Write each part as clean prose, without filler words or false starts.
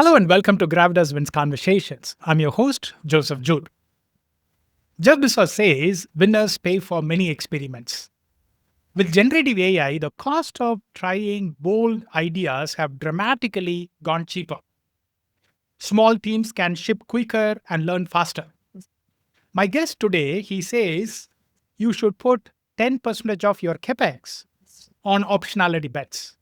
Hello and welcome to Gravitas Wins Conversations. I'm your host, Joseph Jude. Jeff Bezos says winners pay for many experiments. With generative AI, the cost of trying bold ideas have dramatically gone cheaper. Small teams can ship quicker and learn faster. My guest today, he says you should put 10% of your CapEx on optionality bets.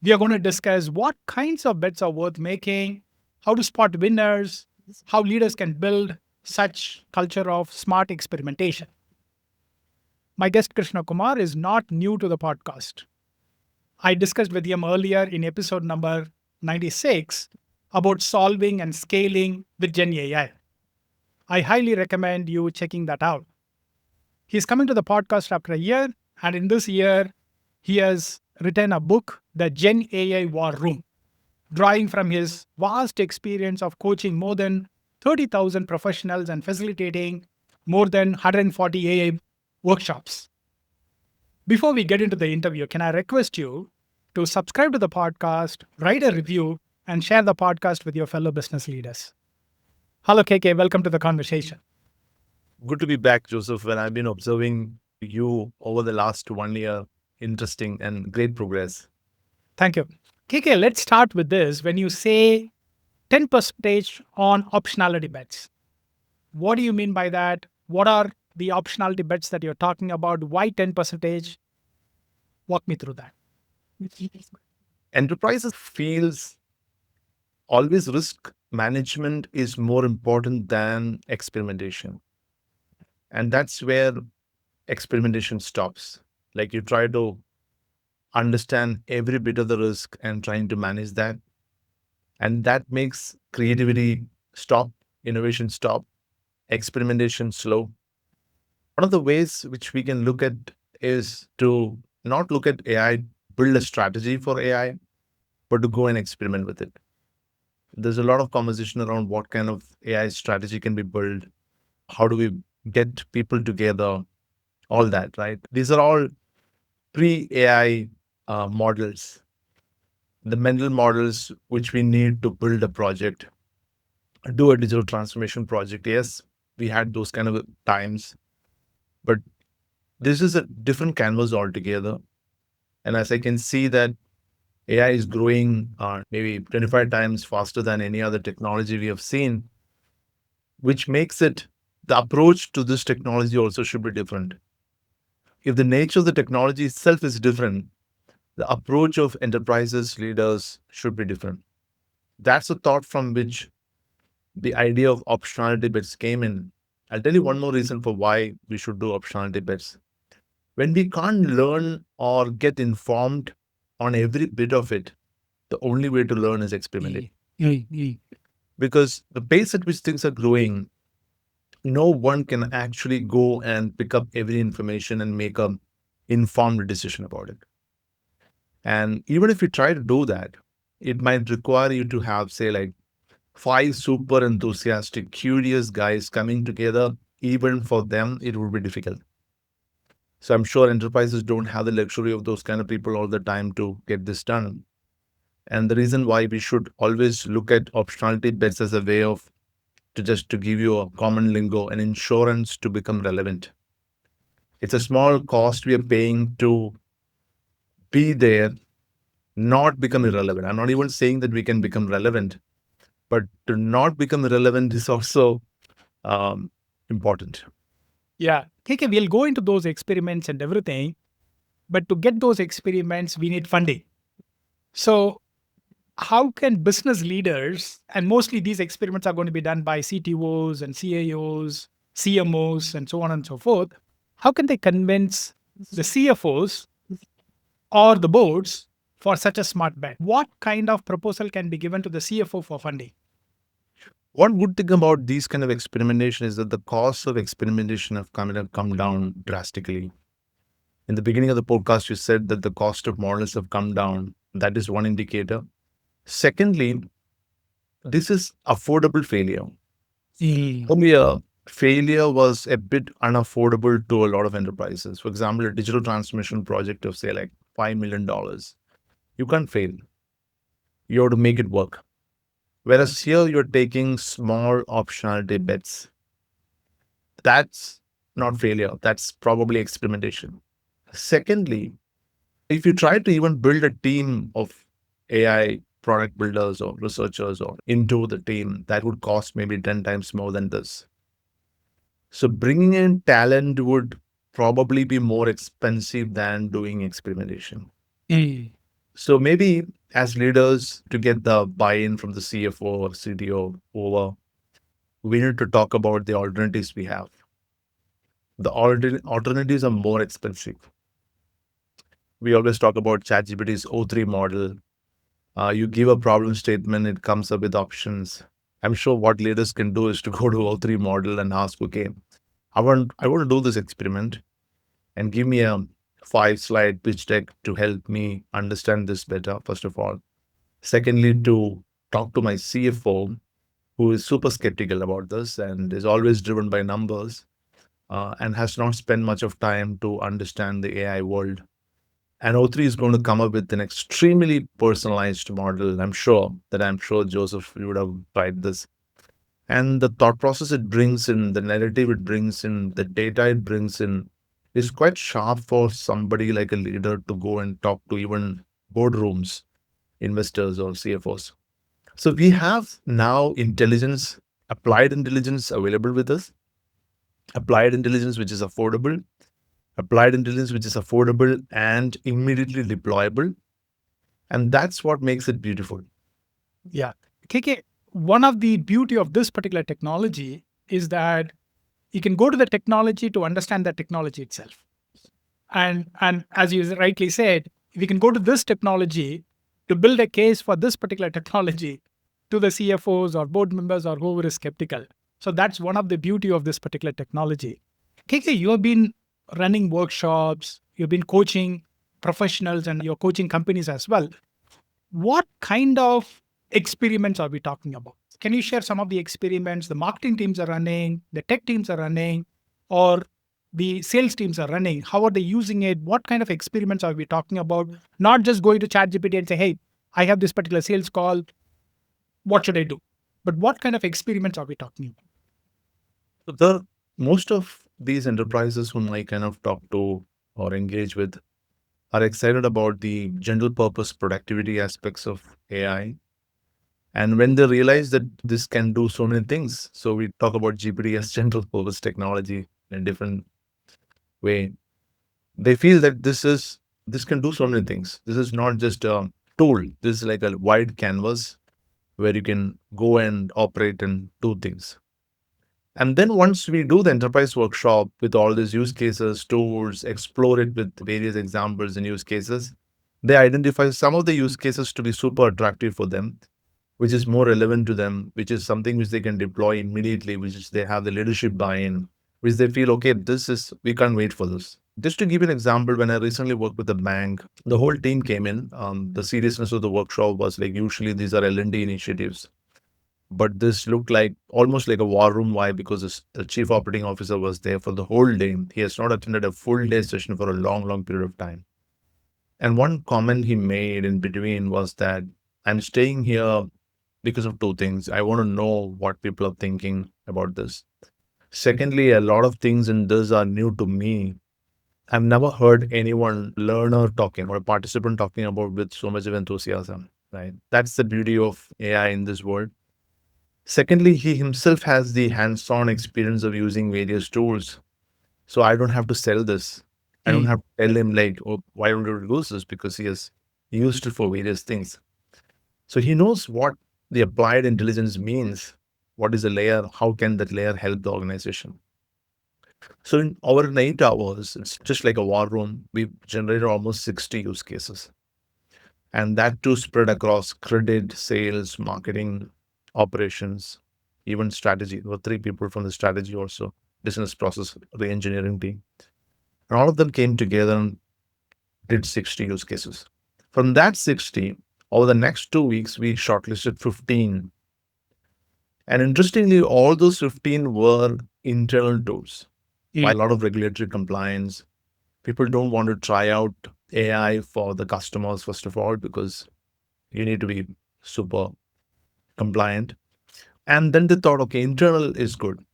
We are going to discuss what kinds of bets are worth making, how to spot winners, how leaders can build such culture of smart experimentation. My guest Krishna Kumar is not new to the podcast. I discussed with him earlier in episode number 96 about solving and scaling with GenAI. I highly recommend you checking that out. He's coming to the podcast after a year, and in this year, he has written a book, The GenAI War Room, drawing from his vast experience of coaching more than 30,000 professionals and facilitating more than 140 AI workshops. Before we get into the interview, can I request you to subscribe to the podcast, write a review, and share the podcast with your fellow business leaders? Hello, KK. Welcome to the conversation. Good to be back, Joseph. When I've been observing you over the last 1 year, interesting and great progress. Thank you. KK, let's start with this. When you say 10% on optionality bets, what do you mean by that? What are the optionality bets that you're talking about? Why 10%? Walk me through that. Enterprises feels always risk management is more important than experimentation. And that's where experimentation stops. Like you try to understand every bit of the risk and trying to manage that. And that makes creativity stop, innovation stop, experimentation slow. One of the ways which we can look at is to not look at AI, build a strategy for AI, but to go and experiment with it. There's a lot of conversation around what kind of AI strategy can be built. How do we get people together? All that, right? These are all pre-AI models, the mental models which we need to build a project, do a digital transformation project. Yes, we had those kind of times, but this is a different canvas altogether. And as I can see that AI is growing maybe 25 times faster than any other technology we have seen, which makes it the approach to this technology also should be different. If the nature of the technology itself is different, the approach of enterprises, leaders should be different. That's a thought from which the idea of optionality bets came in. I'll tell you one more reason for why we should do optionality bets. When we can't learn or get informed on every bit of it, the only way to learn is experimenting. Because the pace at which things are growing, no one can actually go and pick up every information and make an informed decision about it. And even if you try to do that, it might require you to have, say, like 5 super enthusiastic, curious guys coming together. Even for them, it would be difficult. So I'm sure enterprises don't have the luxury of those kind of people all the time to get this done. And the reason why we should always look at optionality bets as a way of to give you a common lingo, an insurance to become relevant. It's a small cost we are paying to be there, not become irrelevant. I'm not even saying that we can become relevant, but to not become irrelevant is also important. Yeah. KK, we'll go into those experiments and everything, but to get those experiments, we need funding. So, how can business leaders, and mostly these experiments are going to be done by CTOs and CAOs, CMOs, and so on and so forth, how can they convince the CFOs or the boards for such a smart bet? What kind of proposal can be given to the CFO for funding? One good thing about these kind of experimentation is that the costs of experimentation have come down drastically. In the beginning of the podcast, you said that the cost of models have come down. That is one indicator. Secondly, this is affordable failure. Earlier, failure was a bit unaffordable to a lot of enterprises. For example, a digital transformation project of, say, like $5 million. You can't fail. You have to make it work. Whereas here you're taking small optionality bets. That's not failure. That's probably experimentation. Secondly, if you try to even build a team of AI product builders or researchers or into the team, that would cost maybe 10 times more than this. So bringing in talent would probably be more expensive than doing experimentation. Mm. So maybe as leaders, to get the buy-in from the CFO or CTO over, we need to talk about the alternatives we have. The alternatives are more expensive. We always talk about ChatGPT's O3 model. You give a problem statement, it comes up with options. I'm sure what leaders can do is to go to O3 model and ask, okay, I want to do this experiment and give me a 5 slide pitch deck to help me understand this better, first of all. Secondly, to talk to my CFO, who is super skeptical about this and is always driven by numbers and has not spent much of time to understand the AI world. And O3 is going to come up with an extremely personalized model. I'm sure, Joseph, you would have tried this. And the thought process it brings in, the narrative it brings in, the data it brings in is quite sharp for somebody like a leader to go and talk to even boardrooms, investors, or CFOs. So we have now intelligence, applied intelligence available with us, applied intelligence which is affordable, and immediately deployable. And that's what makes it beautiful. Yeah. KK, one of the beauty of this particular technology is that you can go to the technology to understand the technology itself. And as you rightly said, we can go to this technology to build a case for this particular technology to the CFOs or board members or whoever is skeptical. So that's one of the beauty of this particular technology. KK, you have been running workshops, you've been coaching professionals and you're coaching companies as well. What kind of experiments are we talking about? Can you share some of the experiments the marketing teams are running, the tech teams are running, or the sales teams are running? How are they using it? What kind of experiments are we talking about? Not just going to ChatGPT and say, hey, I have this particular sales call. What should I do? But what kind of experiments are we talking about? So the most of these enterprises whom I kind of talk to or engage with are excited about the general purpose productivity aspects of AI. And when they realize that this can do so many things, so we talk about GPT as general purpose technology in a different way. They feel that this can do so many things. This is not just a tool. This is like a wide canvas where you can go and operate and do things. And then once we do the enterprise workshop with all these use cases, tools, explore it with various examples and use cases, they identify some of the use cases to be super attractive for them, which is more relevant to them, which is something which they can deploy immediately, which is they have the leadership buy-in, which they feel, okay, we can't wait for this. Just to give you an example, when I recently worked with a bank, the whole team came in. The seriousness of the workshop was like, usually these are L&D initiatives, but this looked like almost like a war room. Why? Because the chief operating officer was there for the whole day. He has not attended a full day session for a long, long period of time. And one comment he made in between was that I'm staying here because of two things. I want to know what people are thinking about this. Secondly, a lot of things in this are new to me. I've never heard anyone learner talking or a participant talking about with so much of enthusiasm, right? That's the beauty of AI in this world. Secondly, he himself has the hands-on experience of using various tools. So I don't have to sell this. I don't have to tell him like, oh, why don't you use this? Because he has used it for various things. So he knows what the applied intelligence means. What is a layer? How can that layer help the organization? So in over 8 hours, it's just like a war room. We've generated almost 60 use cases. And that too spread across credit, sales, marketing, operations, even strategy. There were 3 people from the strategy also, business process, the engineering team. And all of them came together and did 60 use cases. From that 60, over the next 2 weeks, we shortlisted 15. And interestingly, all those 15 were internal tools. Why a lot of regulatory compliance. People don't want to try out AI for the customers, first of all, because you need to be super compliant. And then they thought, okay, internal is good.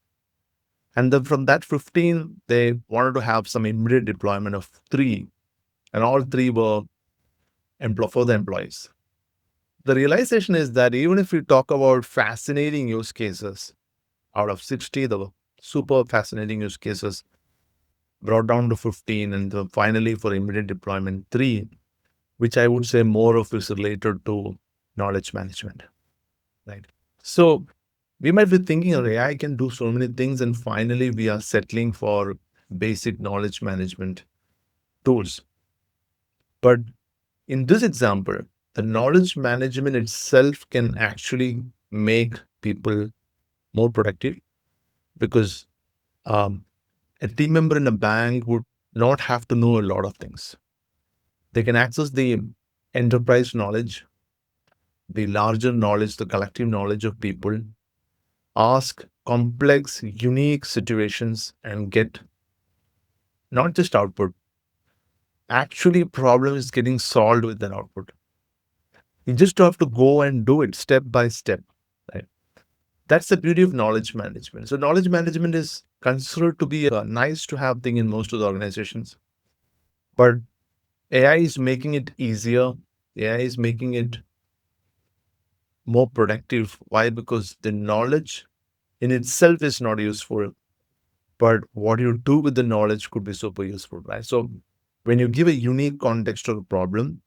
And then from that 15, they wanted to have some immediate deployment of three, and all three were for the employees. The realization is that even if we talk about fascinating use cases, out of 60, the super fascinating use cases brought down to 15, and finally for immediate deployment, three, which I would say more of is related to knowledge management, right? So we might be thinking AI can do so many things, and finally we are settling for basic knowledge management tools. But in this example, the knowledge management itself can actually make people more productive because a team member in a bank would not have to know a lot of things. They can access the enterprise knowledge, the larger knowledge, the collective knowledge of people, ask complex, unique situations, and get not just output, actually, problem is getting solved with that output. You just have to go and do it step by step. Right? That's the beauty of knowledge management. So, knowledge management is considered to be a nice to have thing in most of the organizations, but AI is making it easier. AI is making it more productive. Why? Because the knowledge in itself is not useful, but what you do with the knowledge could be super useful, right? So when you give a unique context to a problem,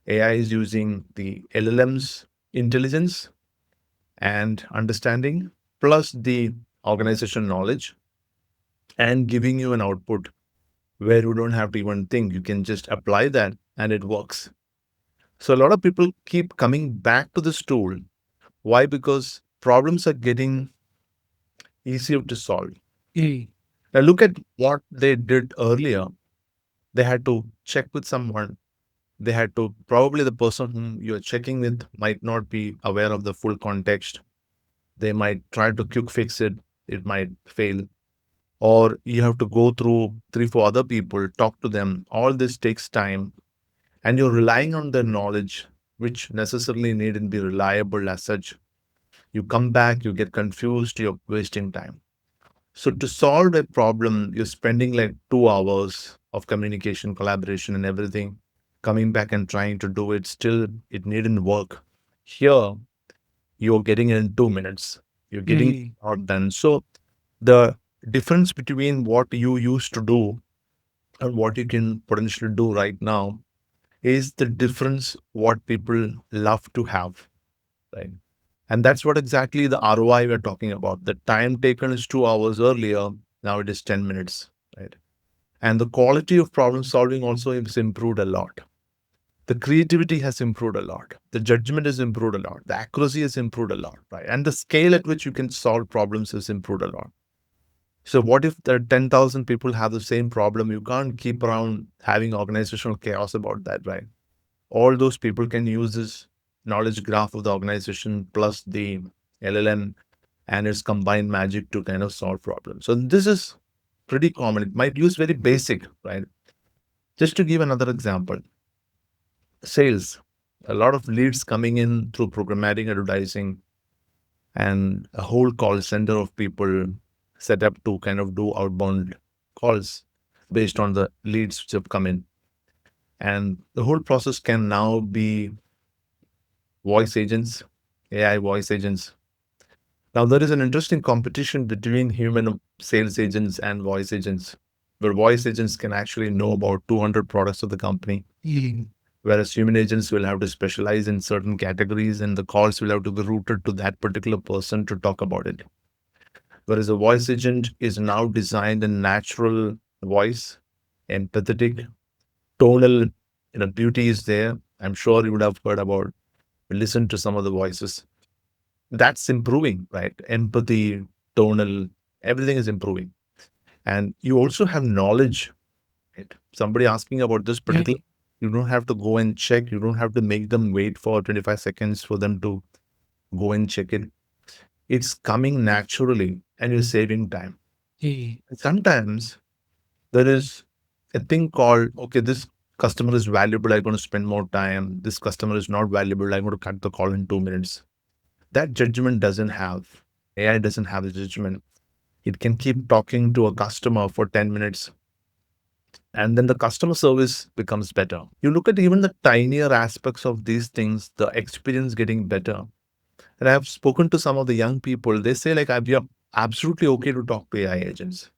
AI is using the LLM's intelligence and understanding plus the organization knowledge and giving you an output where you don't have to even think. You can just apply that and it works. So a lot of people keep coming back to this tool. Why? Because problems are getting easier to solve. Mm. Now look at what they did earlier. They had to check with someone. They had to, probably the person whom you're checking with might not be aware of the full context. They might try to quick fix it. It might fail. Or you have to go through three, four other people, talk to them. All this takes time. And you're relying on their knowledge, which necessarily needn't be reliable as such. You come back, you get confused, you're wasting time. So to solve a problem, you're spending like 2 hours of communication, collaboration, and everything. Coming back and trying to do it, still it needn't work. Here, you're getting it in 2 minutes. You're getting it Mm. all done. So the difference between what you used to do and what you can potentially do right now is the difference what people love to have, right? And that's what exactly the ROI we're talking about. The time taken is 2 hours earlier. Now it is 10 minutes, right? And the quality of problem solving also has improved a lot. The creativity has improved a lot. The judgment has improved a lot. The accuracy has improved a lot, right? And the scale at which you can solve problems has improved a lot. So what if there are 10,000 people have the same problem? You can't keep around having organizational chaos about that, right? All those people can use this knowledge graph of the organization plus the LLM and its combined magic to kind of solve problems. So this is pretty common. It might use very basic, right? Just to give another example, sales, a lot of leads coming in through programmatic advertising and a whole call center of people set up to kind of do outbound calls based on the leads which have come in. And the whole process can now be voice agents, AI voice agents. Now, there is an interesting competition between human sales agents and voice agents, where voice agents can actually know about 200 products of the company, Mm. whereas human agents will have to specialize in certain categories and the calls will have to be routed to that particular person to talk about it. Whereas a voice agent is now designed in natural voice, empathetic, tonal, beauty is there. I'm sure you would have heard about, listen to some of the voices. That's improving, right? Empathy, tonal, everything is improving. And you also have knowledge. Right? Somebody asking about this particular, Mm. you don't have to go and check. You don't have to make them wait for 25 seconds for them to go and check it. It's coming naturally and you're saving time. Mm. And sometimes there is a thing called, okay, this customer is valuable. I'm going to spend more time. This customer is not valuable. I'm going to cut the call in 2 minutes. That judgment doesn't have. AI doesn't have the judgment. It can keep talking to a customer for 10 minutes and then the customer service becomes better. You look at even the tinier aspects of these things, the experience getting better. And I've spoken to some of the young people, they say, like, we are absolutely okay to talk to AI agents.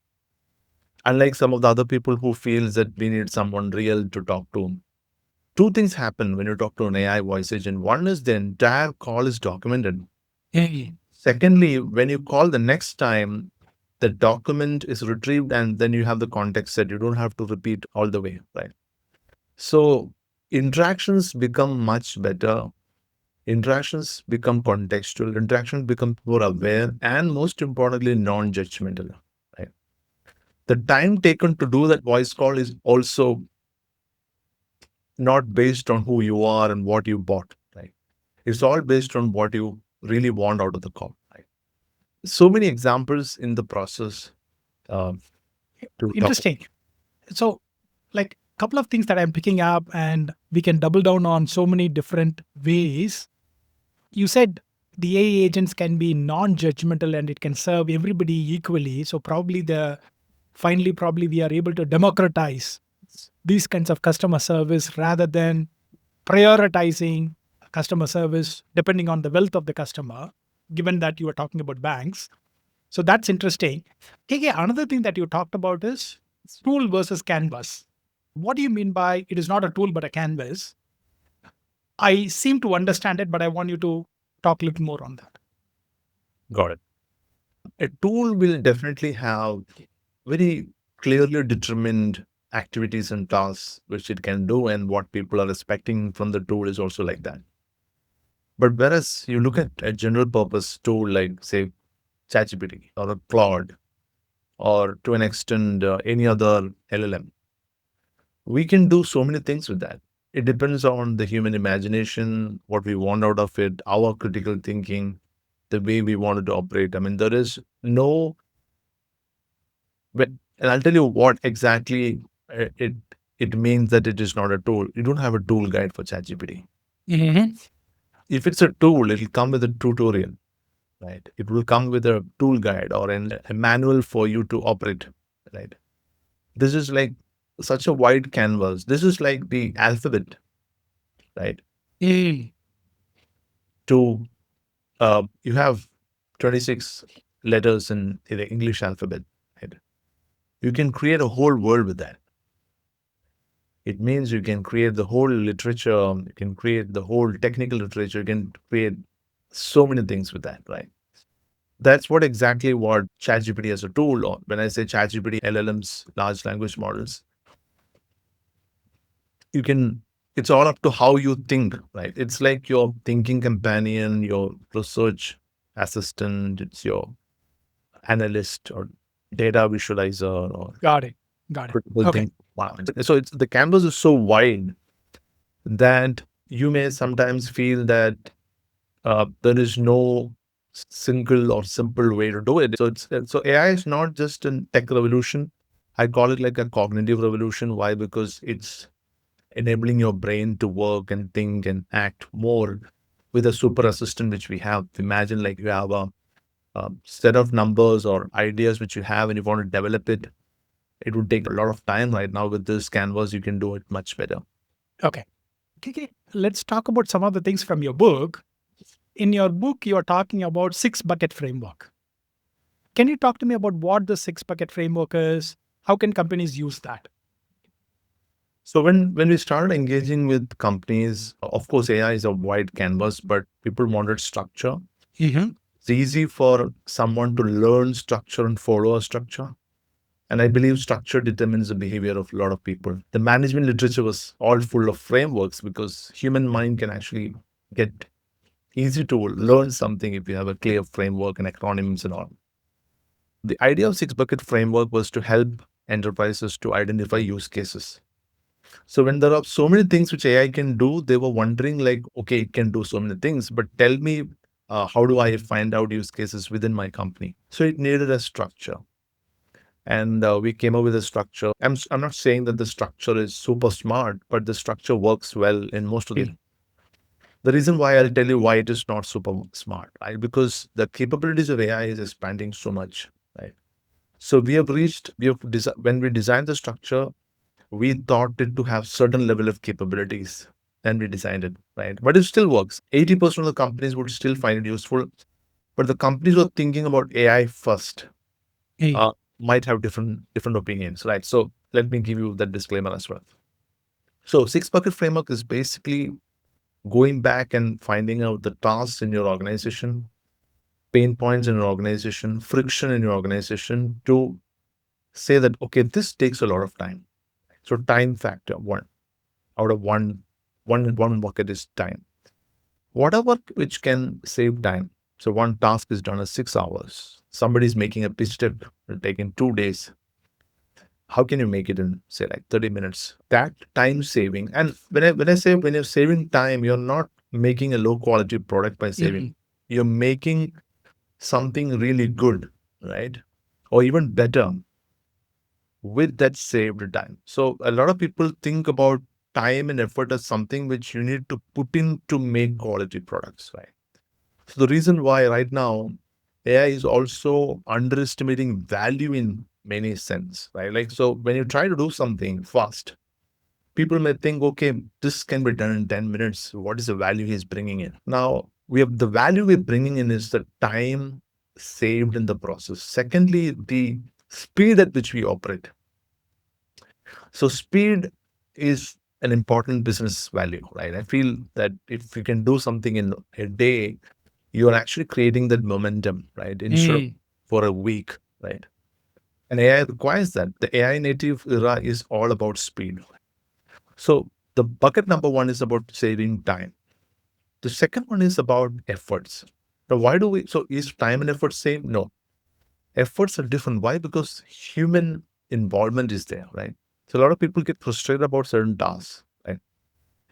Unlike some of the other people who feels that we need someone real to talk to. Two things happen when you talk to an AI voice agent. One is the entire call is documented. Yeah. Secondly, when you call the next time, the document is retrieved and then you have the context set. You don't have to repeat all the way, right? So interactions become much better. Interactions become contextual. Interactions become more aware and most importantly, non-judgmental. Right. The time taken to do that voice call is also not based on who you are and what you bought. Right. It's all based on what you really want out of the call. Right. So many examples in the process um, to talk. Interesting. So, like, couple of things that I'm picking up, and we can double down on so many different ways. You said the AI agents can be non-judgmental and it can serve everybody equally. So probably we are able to democratize these kinds of customer service rather than prioritizing customer service depending on the wealth of the customer, given that you were talking about banks. So that's interesting. Okay, another thing that you talked about is tool versus canvas. What do you mean by it is not a tool but a canvas? I seem to understand it, but I want you to talk a little more on that. Got it. A tool will definitely have very clearly determined activities and tasks which it can do, and what people are expecting from the tool is also like that. But whereas you look at a general purpose tool like, say, ChatGPT or a Claude, or to an extent, any other LLM, we can do so many things with that. It depends on the human imagination, what we want out of it, our critical thinking, the way we wanted to operate. I mean, there is no and I'll tell you what exactly it means that it is not a tool. You don't have a tool guide for ChatGPT. Mhm. If it's a tool, it'll come with a tutorial, right? It will come with a tool guide or a manual for you to operate, right? This is like such a wide canvas. This is like the alphabet, right? Mm. To you have 26 letters in the English alphabet, right? You can create a whole world with that. It means you can create the whole literature, you can create the whole technical literature, you can create so many things with that, right? That's what exactly what ChatGPT as a tool, or when I say ChatGPT, LLMs, large language models, you can, it's all up to how you think, right? It's like your thinking companion, your research assistant, it's your analyst or data visualizer or Got it. Got it. critical Okay. think. Wow. So it's the canvas is so wide that you may sometimes feel that there is no single or simple way to do it. So AI is not just a tech revolution. I call it like a cognitive revolution. Why? Because it's enabling your brain to work and think and act more with a super assistant which we have. Imagine like you have a set of numbers or ideas which you have and you want to develop it. It would take a lot of time. Right now with this canvas, you can do it much better. Okay. Okay. Let's talk about some of the things from your book. In your book, you're talking about six bucket framework. Can you talk to me about what the six bucket framework is? How can companies use that? So when we started engaging with companies, of course AI is a wide canvas, but people wanted structure. Mm-hmm. It's easy for someone to learn structure and follow a structure. And I believe structure determines the behavior of a lot of people. The management literature was all full of frameworks because human mind can actually get easy to learn something if you have a clear framework and acronyms and all. The idea of six bucket framework was to help enterprises to identify use cases. So when there are so many things which AI can do, they were wondering like, okay, it can do so many things, but tell me, how do I find out use cases within my company? So it needed a structure. And we came up with a structure. I'm not saying that the structure is super smart, but the structure works well in most of the. Okay. The reason why I'll tell you why it is not super smart, right? Because the capabilities of AI is expanding so much, right? So when we designed the structure, we thought it to have certain level of capabilities and we designed it, right? But it still works. 80% of the companies would still find it useful, but the companies who are thinking about AI first Hey. might have different opinions, right? So let me give you that disclaimer as well. So six bucket framework is basically going back and finding out the tasks in your organization, pain points in your organization, friction in your organization to say that, okay, this takes a lot of time. So time factor one out of one bucket is time. Whatever which can save time. So one task is done in 6 hours. Somebody's making a pitch deck, it'll take in 2 days. How can you make it in say like 30 minutes? That time saving. And when I say when you're saving time, you're not making a low quality product by saving. Mhm. You're making something really good, right? Or even better with that saved time. So a lot of people think about time and effort as something which you need to put in to make quality products, right? So the reason why right now AI is also underestimating value in many sense, right? Like so when you try to do something fast, people may think, okay, this can be done in 10 minutes. What is the value he's bringing in? Now we have the value we're bringing in is the time saved in the process. Secondly, the speed at which we operate. So speed is an important business value, right? I feel that if you can do something in a day, you're actually creating that momentum, right? Instead of Hey. for a week, right? And AI requires that. The AI native era is all about speed. So the bucket number one is about saving time. The second one is about efforts. Now, why do we? So is time and effort same? No, efforts are different. Why? Because human involvement is there, right? So a lot of people get frustrated about certain tasks, right?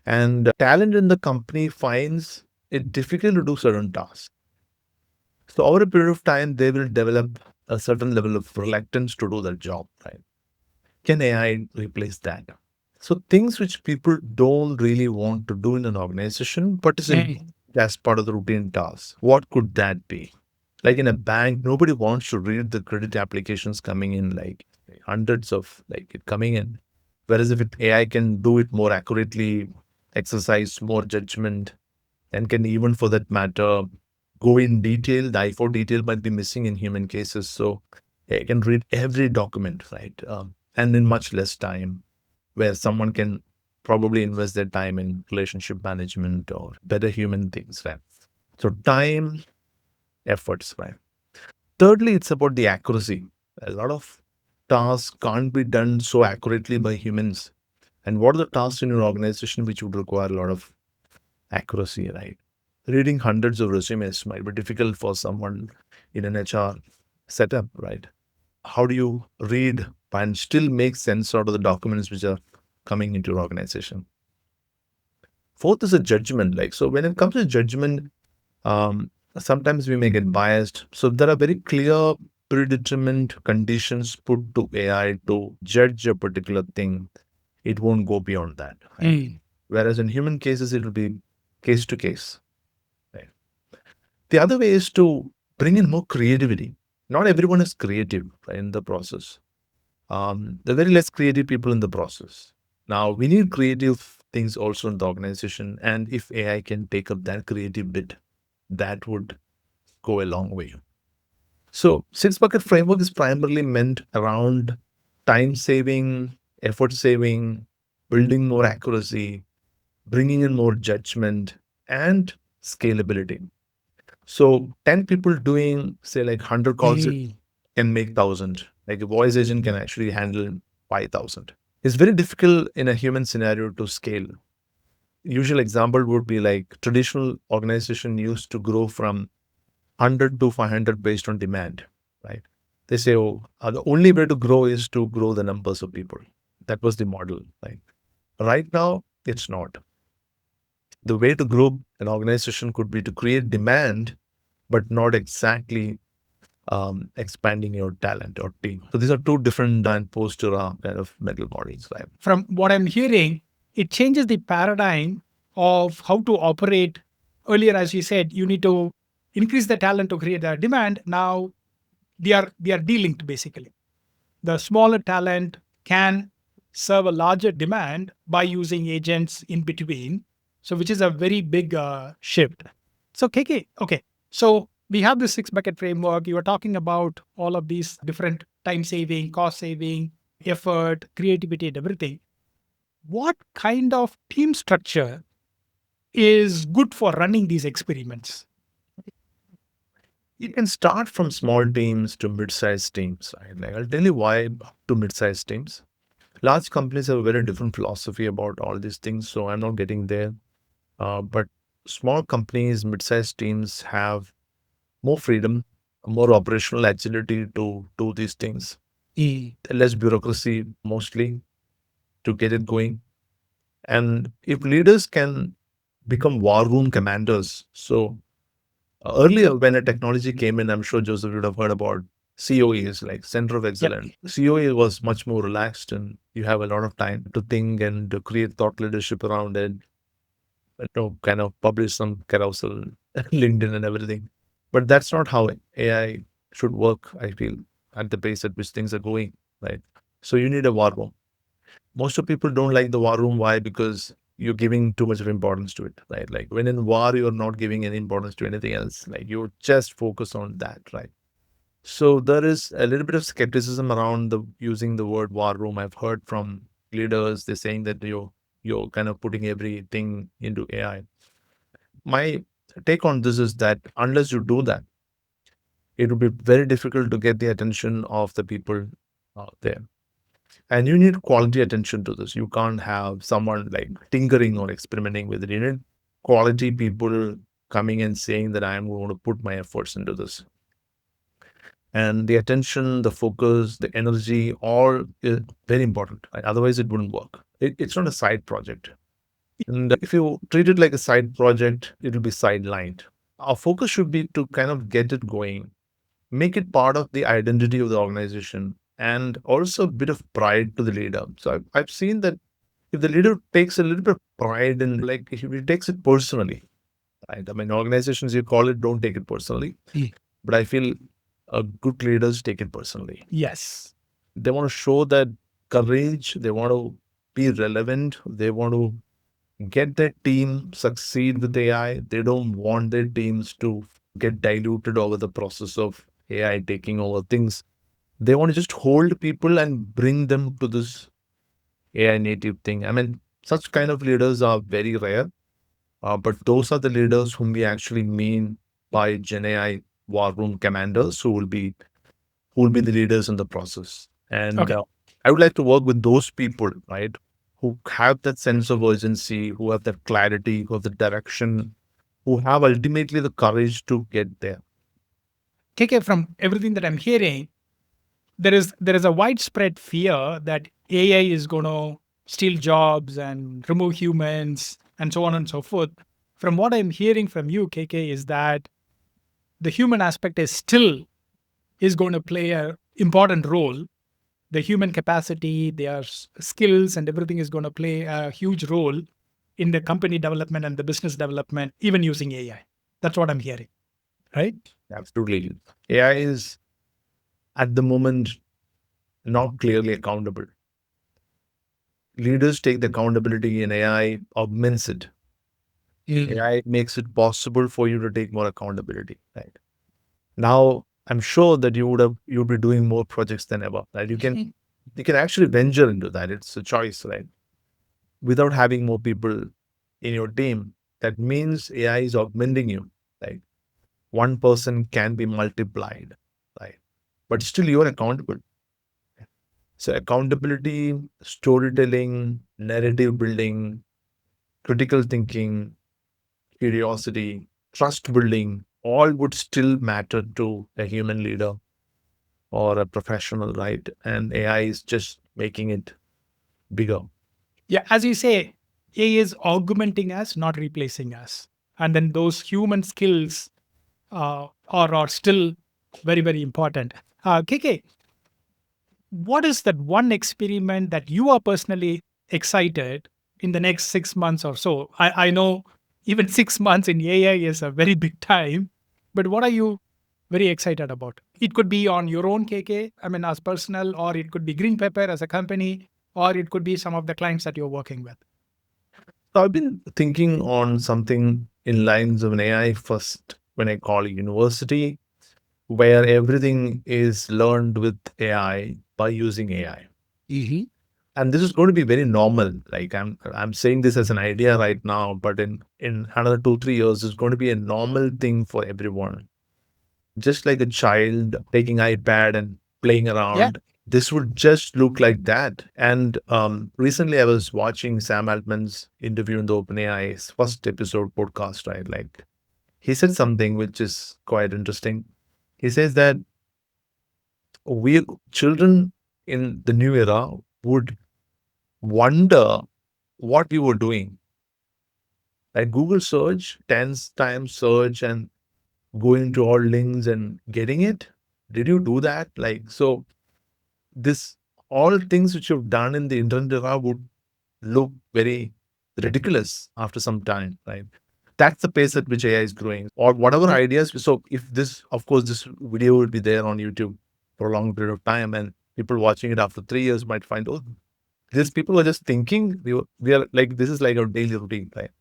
And talent in the company finds it difficult to do certain tasks. So over a period of time, they will develop a certain level of reluctance to do their job, right? Can AI replace that? So things which people don't really want to do in an organization, but is in Hey. as part of the routine tasks. What could that be? Like in a bank, nobody wants to read the credit applications coming in, like hundreds of like it coming in. Whereas if AI can do it more accurately, exercise more judgment, and can even for that matter go in detail, the I4 detail might be missing in human cases. So AI can read every document, right? And in much less time, where someone can probably invest their time in relationship management or better human things, right? So time, efforts, right? Thirdly, it's about the accuracy. A lot of tasks can't be done so accurately by humans. And what are the tasks in your organization which would require a lot of accuracy, right? Reading hundreds of resumes might be difficult for someone in an HR setup, right? How do you read and still make sense out of the documents which are coming into your organization? Fourth is a judgment. Like, so when it comes to judgment, sometimes we may get biased. So there are very clear, predetermined conditions put to AI to judge a particular thing. It won't go beyond that, right? Hey. Whereas in human cases, it will be case to case, right? The other way is to bring in more creativity. Not everyone is creative, right, in the process. There are very less creative people in the process. Now, we need creative things also in the organization. And if AI can take up that creative bit, that would go a long way. So, six bucket framework is primarily meant around time saving, effort saving, building more accuracy, bringing in more judgment, and scalability. So 10 people doing, say, like 100 calls Hey. can make 1,000. Like a voice agent can actually handle 5,000. It's very difficult in a human scenario to scale. Usual example would be like traditional organization used to grow from 100 to 500 based on demand, right? They say, oh, the only way to grow is to grow the numbers of people. That was the model. Like right now, it's not. The way to grow an organization could be to create demand, but not exactly expanding your talent or team. So these are two different and post era kind of mental models, right? From what I'm hearing, it changes the paradigm of how to operate. Earlier, as you said, you need to increase the talent to create the demand. Now they are delinked basically. The smaller talent can serve a larger demand by using agents in between. So, which is a very big shift. So, KK, okay. So, we have this six bucket framework. You were talking about all of these different time saving, cost saving, effort, creativity, and everything. What kind of team structure is good for running these experiments? You can start from small teams to mid-sized teams. Right? Like I'll tell you why to mid-sized teams. Large companies have a very different philosophy about all these things, so I'm not getting there. But small companies, mid-sized teams have more freedom, more operational agility to do these things. Less bureaucracy, mostly, to get it going. And if leaders can become war room commanders, so earlier when a technology came in, I'm sure Joseph would have heard about COEs, like Center of Yep. Excellence. COE was much more relaxed, and you have a lot of time to think and to create thought leadership around it, kind of publish some carousel, LinkedIn and everything. But that's not how AI should work, I feel, at the pace at which things are going, right? So you need a war room. Most of people don't like the war room. Why? Because you're giving too much of importance to it, right? Like when in war, you're not giving any importance to anything else. Like you're just focused on that, right? So there is a little bit of skepticism around the using the word war room. I've heard from leaders, they're saying that you're kind of putting everything into AI. My take on this is that unless you do that, it will be very difficult to get the attention of the people there. And you need quality attention to this. You can't have someone like tinkering or experimenting with it. You need quality people coming and saying that I'm going to put my efforts into this. And the attention, the focus, the energy, all is very important. Right? Otherwise, it wouldn't work. It's not a side project. And if you treat it like a side project, it will be sidelined. Our focus should be to kind of get it going, make it part of the identity of the organization, and also a bit of pride to the leader. So I've seen that if the leader takes a little bit of pride in, like, if he takes it personally, right? I mean, organizations, you call it, don't take it personally. But I feel good leaders take it personally. Yes. They want to show that courage, they want to be relevant, they want to get their team succeed with AI. They don't want their teams to get diluted over the process of AI taking over things. They want to just hold people and bring them to this AI native thing. I mean, such kind of leaders are very rare, but those are the leaders whom we actually mean by GenAI War Room commanders who will be the leaders in the process. And Okay. I would like to work with those people, right, who have that sense of urgency, who have that clarity, who have the direction, who have ultimately the courage to get there. KK, from everything that I'm hearing, there is a widespread fear that AI is going to steal jobs and remove humans and so on and so forth. From what I'm hearing from you, KK, is that the human aspect is going to play a important role. The human capacity, their skills, and everything is going to play a huge role in the company development and the business development, even using AI. That's what I'm hearing, right? Absolutely. AI is at the moment not clearly accountable. Leaders take the accountability and AI augments it. AI makes it possible for you to take more accountability. Right. Now, I'm sure that you'll be doing more projects than ever. Right. You can actually venture into that. It's a choice, right? Without having more people in your team, that means AI is augmenting you. Right. One person can be multiplied, right? But still you're accountable. So accountability, storytelling, narrative building, critical thinking, curiosity, trust building, all would still matter to a human leader or a professional, right? And AI is just making it bigger. Yeah, as you say, AI is augmenting us, not replacing us. And then those human skills are still very, very important. KK, what is that one experiment that you are personally excited in the next 6 months or so? I know even 6 months in AI is a very big time, but what are you very excited about? It could be on your own KK, I mean, as personal, or it could be GreenPepper as a company, or it could be some of the clients that you're working with. So I've been thinking on something in lines of an AI first when I call university, where everything is learned with AI by using AI. And this is going to be very normal. Like I'm saying this as an idea right now, but in another 2 3 years, it's going to be a normal thing for everyone. Just like a child taking iPad and playing Yeah. around, this would just look like that. And recently, I was watching Sam Altman's interview in the OpenAI's first episode podcast. Right, like he said something which is quite interesting. He says that we children in the new era would wonder what we were doing. Like Google search, 10 times search and going to all links and getting it. Did you do that? Like, so this, all things which you've done in the internet era would look very ridiculous after some time, right? That's the pace at which AI is growing, or whatever ideas. So, if this, of course, this video will be there on YouTube for a long period of time, and people watching it after 3 years might find, oh, these people are just thinking. We are like, this is like our daily routine, right?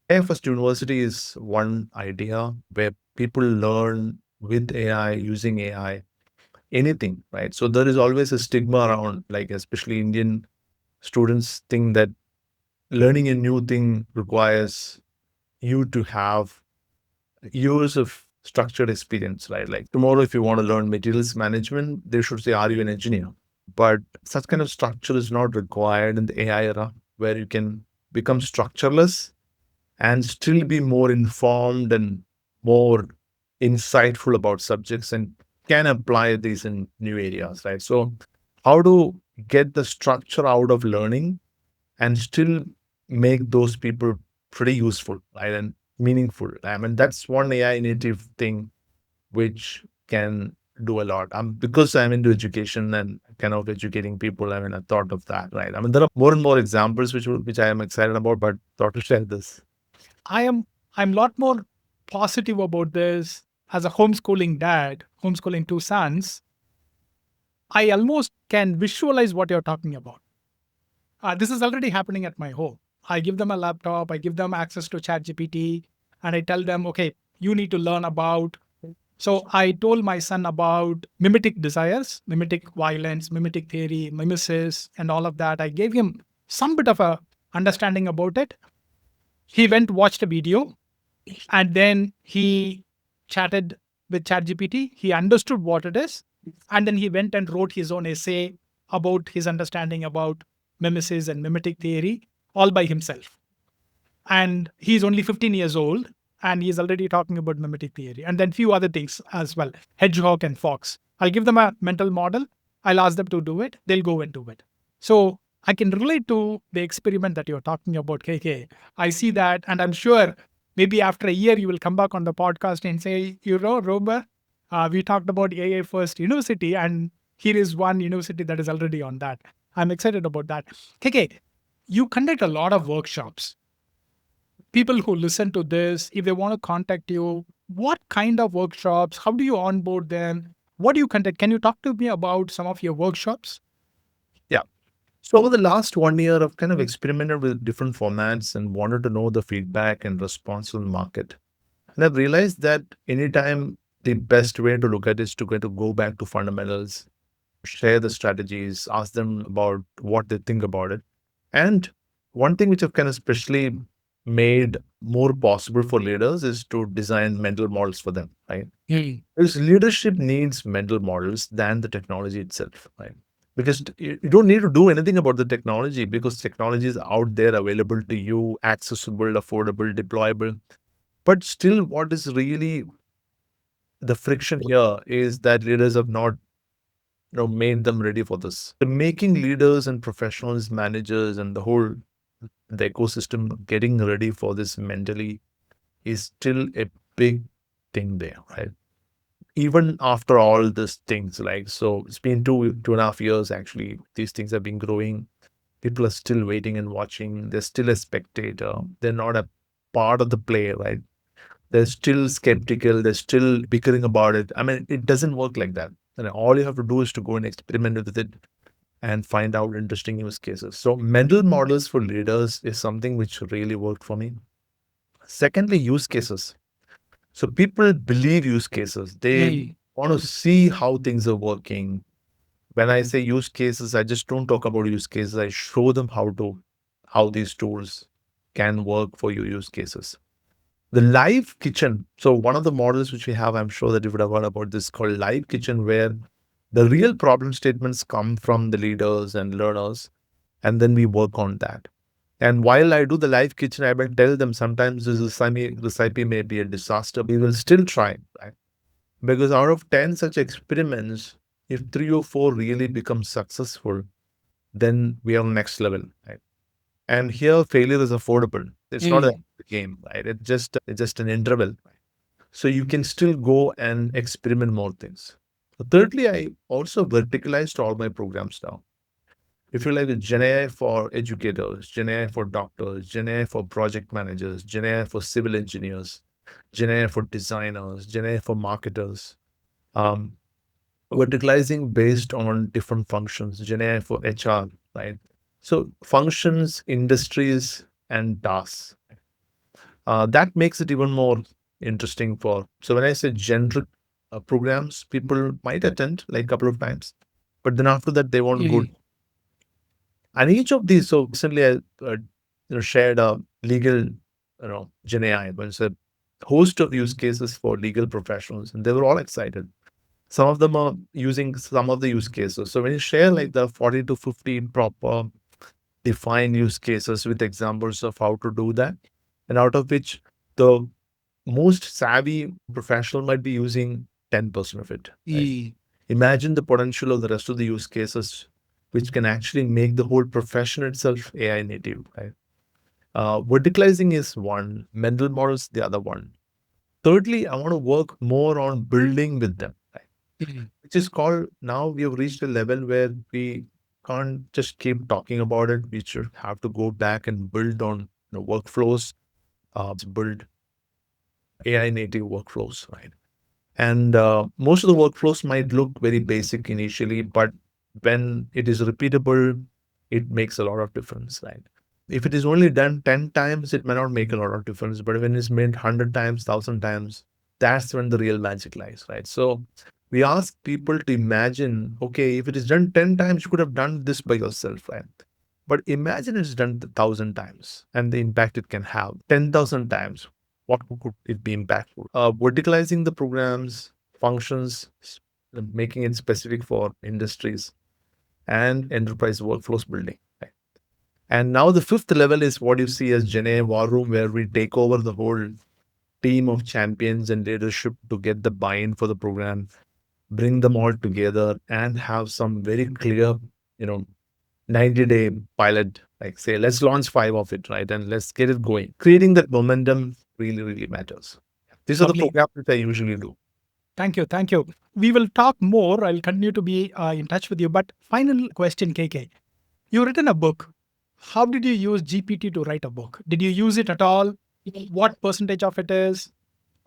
AI First University is one idea where people learn with AI, using AI, anything, right? So there is always a stigma around, like especially Indian students think that learning a new thing requires you to have years of structured experience, right? Like tomorrow, if you want to learn materials management, they should say, are you an engineer? But such kind of structure is not required in the AI era, where you can become structureless and still be more informed and more insightful about subjects and can apply these in new areas, right? So, how to get the structure out of learning and still make those people pretty useful, right? And meaningful. I mean, that's one AI native thing which can do a lot. Because I'm into education and kind of educating people, I mean, I thought of that, right? I mean, there are more and more examples which I am excited about, but thought to share this. I am I'm a lot more positive about this as a homeschooling dad, homeschooling two sons. I almost can visualize what you're talking about. This is already happening at my home. I give them a laptop, I give them access to ChatGPT, and I tell them, okay, you need to learn about. So I told my son about mimetic desires, mimetic violence, mimetic theory, mimesis, and all of that. I gave him some bit of a understanding about it. He went watched a video, and then he chatted with ChatGPT. He understood what it is, and then he went and wrote his own essay about his understanding about mimesis and mimetic theory all by himself. And he's only 15 years old, and he's already talking about mimetic theory, and then few other things as well, hedgehog and fox. I'll give them a mental model. I'll ask them to do it. They'll go and do it. So I can relate to the experiment that you're talking about, KK. I see that, and I'm sure maybe after a year you will come back on the podcast and say, Robert, we talked about AI First University, and here is one university that is already on that. I'm excited about that. KK, you conduct a lot of workshops. People who listen to this, if they want to contact you, what kind of workshops? How do you onboard them? What do you conduct? Can you talk to me about some of your workshops? Yeah. So over the last 1 year, I've kind of experimented with different formats and wanted to know the feedback and response from the market. And I've realized that anytime the best way to look at it is to kind of go back to fundamentals, share the strategies, ask them about what they think about it. And one thing which I've kind of especially made more possible for leaders is to design mental models for them, right? Because leadership needs mental models than the technology itself, right? Because you don't need to do anything about the technology because technology is out there available to you, accessible, affordable, deployable. But still, what is really the friction here is that leaders have not made them ready for this. The making leaders and professionals, managers, and the ecosystem getting ready for this mentally is still a big thing there, right? Even after all these things, like, so it's been 2.5 years actually, these things have been growing. People are still waiting and watching. They're still a spectator. They're not a part of the play, right? They're still skeptical. They're still bickering about it. I mean, it doesn't work like that. And all you have to do is to go and experiment with it and find out interesting use cases. So mental models for leaders is something which really worked for me. Secondly, use cases. So people believe use cases. They want to see how things are working. When I say use cases, I just don't talk about use cases. I show them how these tools can work for your use cases. The live kitchen. So one of the models which we have, I'm sure that you would have heard about this, called live kitchen, where the real problem statements come from the leaders and learners, and then we work on that. And while I do the live kitchen, I will tell them sometimes this recipe may be a disaster. We will still try, right? Because out of 10 such experiments, if 3 or 4 really become successful, then we are next level, right? And here failure is affordable. It's not a game, right? It's just an interval. So you can still go and experiment more things. Thirdly, I also verticalized all my programs now. If you like, GenAI for educators, GenAI for doctors, GenAI for project managers, GenAI for civil engineers, GenAI for designers, GenAI for marketers. Um, Verticalizing based on different functions, GenAI for HR, right? So functions, industries, and tasks. That makes it even more interesting for. So when I say generic programs, people might attend like a couple of times, but then after that they want to go. And each of these. So recently, I shared a legal, GenAI, but it's a host of use cases for legal professionals, and they were all excited. Some of them are using some of the use cases. So when you share like the 40 to 50 proper defined use cases with examples of how to do that, and out of which the most savvy professional might be using 10% of it. Right? Imagine the potential of the rest of the use cases, which can actually make the whole profession itself AI native. Right? Verticalizing is one, mental models the other one. Thirdly, I want to work more on building with them. Right? Which is called, now we have reached a level where we can't just keep talking about it. We should have to go back and build on workflows, build AI native workflows, right? And most of the workflows might look very basic initially, but when it is repeatable, it makes a lot of difference, right? If it is only done 10 times, it may not make a lot of difference. But when it's made 100 times, 1,000 times, that's when the real magic lies, right? So we ask people to imagine, okay, if it is done 10 times, you could have done this by yourself, right? But imagine it's done 1,000 times and the impact it can have 10,000 times. What could it be impactful? Verticalizing the programs, functions, making it specific for industries and enterprise workflows building. Right? And now the fifth level is what you see as GenAI War Room, where we take over the whole team of champions and leadership to get the buy-in for the program, bring them all together, and have some very clear, 90-day pilot, like say, let's launch 5 of it, right? And let's get it going. Creating that momentum really, really matters. These are the Lovely. programs that I usually do. Thank you. Thank you. We will talk more. I'll continue to be in touch with you. But final question, KK. You've written a book. How did you use GPT to write a book? Did you use it at all? What percentage of it is?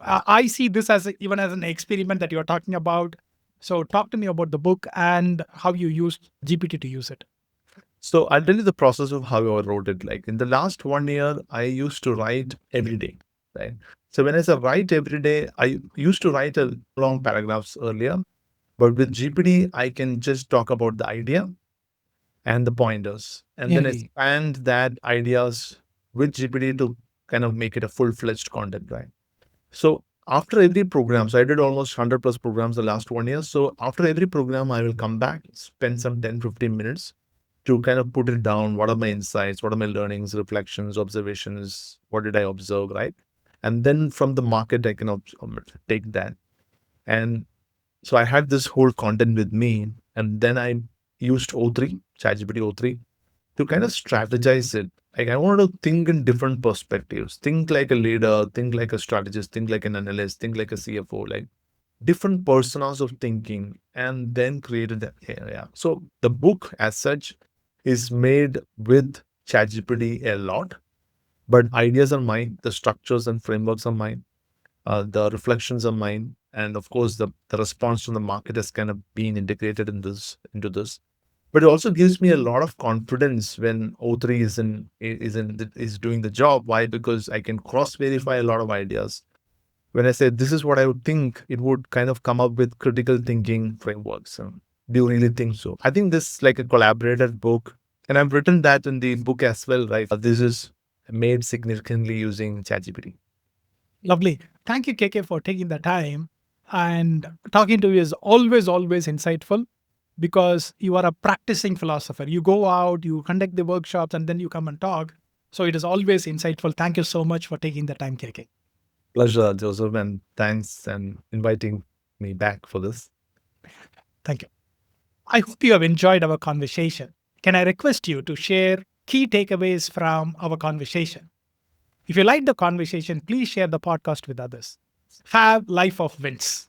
I see this as even as an experiment that you're talking about. So talk to me about the book and how you used GPT to use it. So I'll tell you the process of how I wrote it. Like in the last 1 year, I used to write every day, right? So when I say write every day, I used to write a long paragraphs earlier, but with GPT, I can just talk about the idea and the pointers, and then expand that ideas with GPT to kind of make it a full-fledged content, right? So after every program, so I did almost 100 plus programs the last 1 year. So after every program, I will come back, spend some 10, 15 minutes to kind of put it down. What are my insights? What are my learnings, reflections, observations? What did I observe, right? And then from the market, I can take that. And so I had this whole content with me. And then I used O3, ChatGPT O3, to kind of strategize it. Like I wanted to think in different perspectives, think like a leader, think like a strategist, think like an analyst, think like a CFO, like different personas of thinking, and then created that area. So the book as such is made with ChatGPT a lot, but ideas are mine, the structures and frameworks are mine, the reflections are mine, and of course the response from the market has kind of been integrated in this into this. But it also gives me a lot of confidence when O3 is doing the job. Why? Because I can cross verify a lot of ideas. When I say this is what I would think, it would kind of come up with critical thinking frameworks. Do you really think so? I think this is like a collaborated book, and I've written that in the book as well, right? This is made significantly using ChatGPT. Lovely. Thank you, KK, for taking the time. And talking to you is always, always insightful because you are a practicing philosopher. You go out, you conduct the workshops, and then you come and talk. So it is always insightful. Thank you so much for taking the time, KK. Pleasure, Joseph, and thanks and inviting me back for this. Thank you. I hope you have enjoyed our conversation. Can I request you to share key takeaways from our conversation? If you like the conversation, please share the podcast with others. Have life of wins.